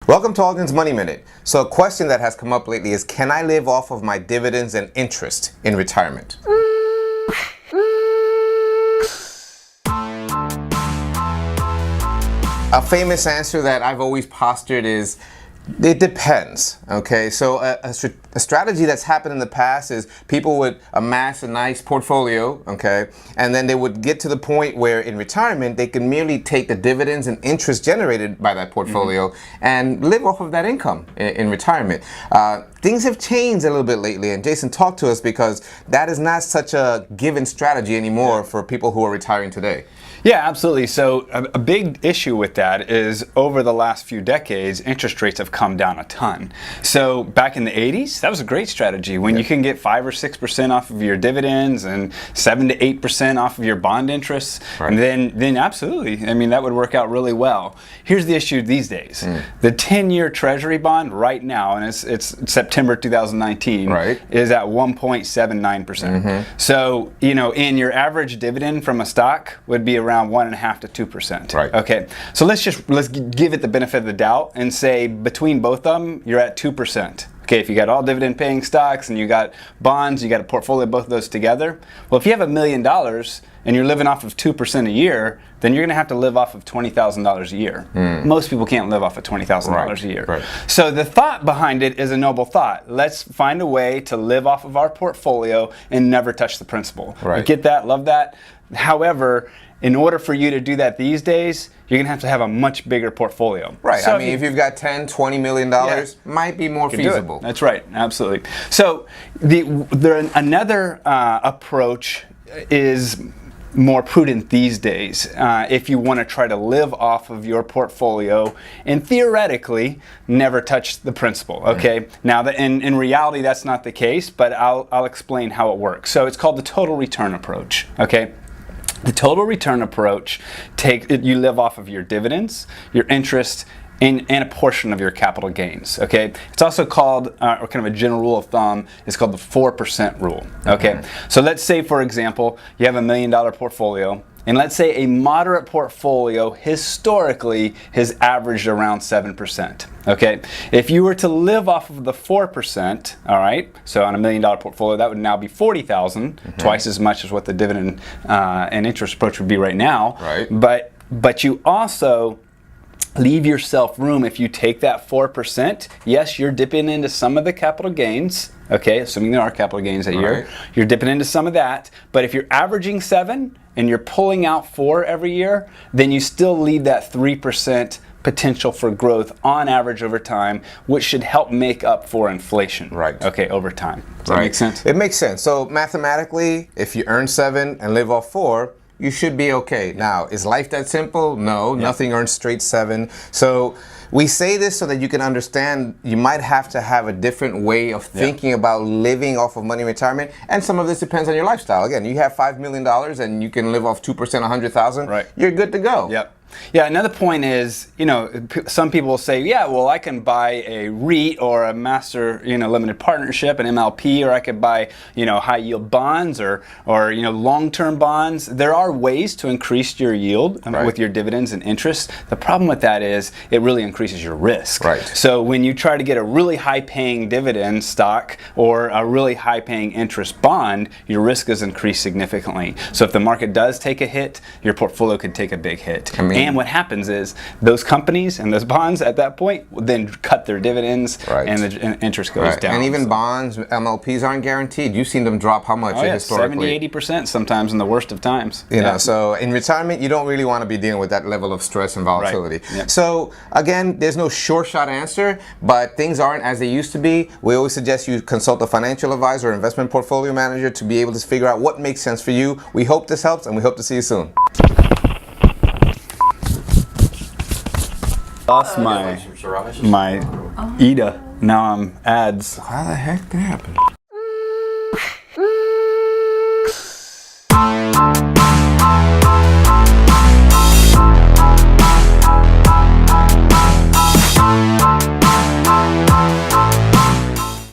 Welcome to AllGen's Money Minute. So a question that has come up lately is, can I live off of my dividends and interest in retirement? A famous answer that I've always postured is, it depends, okay? So a strategy that's happened in the past is people would amass a nice portfolio, okay? And then they would get to the point where in retirement, they can merely take the dividends and interest generated by that portfolio and live off of that income in retirement. Things have changed a little bit lately, and Jason, talk to us, because that is not such a given strategy anymore for people who are retiring today. Yeah, absolutely. So a big issue with that is over the last few decades, interest rates have come down a ton. So back in the 80s, that was a great strategy when you can get 5 or 6% off of your dividends and 7 to 8% off of your bond interests. Right. And then absolutely, I mean, that would work out really well. Here's the issue these days. The 10-year Treasury bond right now, and it's September 2019, is at 1.79%. So, you know, in your average dividend from a stock would be around 1.5 to 2%. Right. Okay. So let's give it the benefit of the doubt and say between both of them, you're at 2%. Okay, if you got all dividend paying stocks and you got bonds, you got a portfolio of both of those together. Well, if you have $1 million and you're living off of 2% a year, then you're going to have to live off of $20,000 a year. Most people can't live off of $20,000 a year. So the thought behind it is a noble thought. Let's find a way to live off of our portfolio and never touch the principal. You get that? Love that. However, in order for you to do that these days, you're going to have a much bigger portfolio. So I mean, if you've got $10, $20 million, might be more feasible. That's right. Absolutely. So another approach is more prudent these days if you want to try to live off of your portfolio and theoretically never touch the principal. Okay. Now, in reality, that's not the case, but I'll explain how it works. So it's called the total return approach. Okay. The total return approach you live off of your dividends, your interest, and a portion of your capital gains. Okay, it's also called, or kind of a general rule of thumb, is called the 4% rule. Okay, so let's say, for example, you have $1 million portfolio. And let's say a moderate portfolio historically has averaged around 7%. Okay, if you were to live off of the 4%, all right, so on $1 million portfolio, that would now be $40,000, twice as much as what the dividend and interest approach would be right now. But you also leave yourself room if you take that 4%. Yes, you're dipping into some of the capital gains. Okay, assuming there are capital gains that year, you're dipping into some of that. But if you're averaging 7 and you're pulling out 4 every year, then you still leave that 3% potential for growth on average over time, which should help make up for inflation. Okay, over time. Does that make sense? It makes sense. So mathematically, if you earn 7 and live off 4, you should be okay. Now, is life that simple? No, nothing earns straight 7. So we say this so that you can understand you might have to have a different way of thinking about living off of money in retirement. And some of this depends on your lifestyle. Again, you have $5 million and you can live off 2%, $100,000. You're good to go. Yeah, another point is, you know, some people will say, yeah, well, I can buy a REIT or a master, limited partnership, an MLP, or I could buy, high yield bonds or long-term bonds. There are ways to increase your yield with your dividends and interest. The problem with that is it really increases your risk. So when you try to get a really high-paying dividend stock or a really high-paying interest bond, your risk is increased significantly. So if the market does take a hit, your portfolio could take a big hit. And what happens is those companies and those bonds at that point will then cut their dividends and the interest goes down. And even bonds, MLPs aren't guaranteed. You've seen them drop how much historically? 70-80% sometimes in the worst of times. You know, so in retirement, you don't really want to be dealing with that level of stress and volatility. So again, there's no sure shot answer, but things aren't as they used to be. We always suggest you consult a financial advisor or investment portfolio manager to be able to figure out what makes sense for you. We hope this helps, and we hope to see you soon. Lost my EDA. Now I'm ads. How the heck did that happen?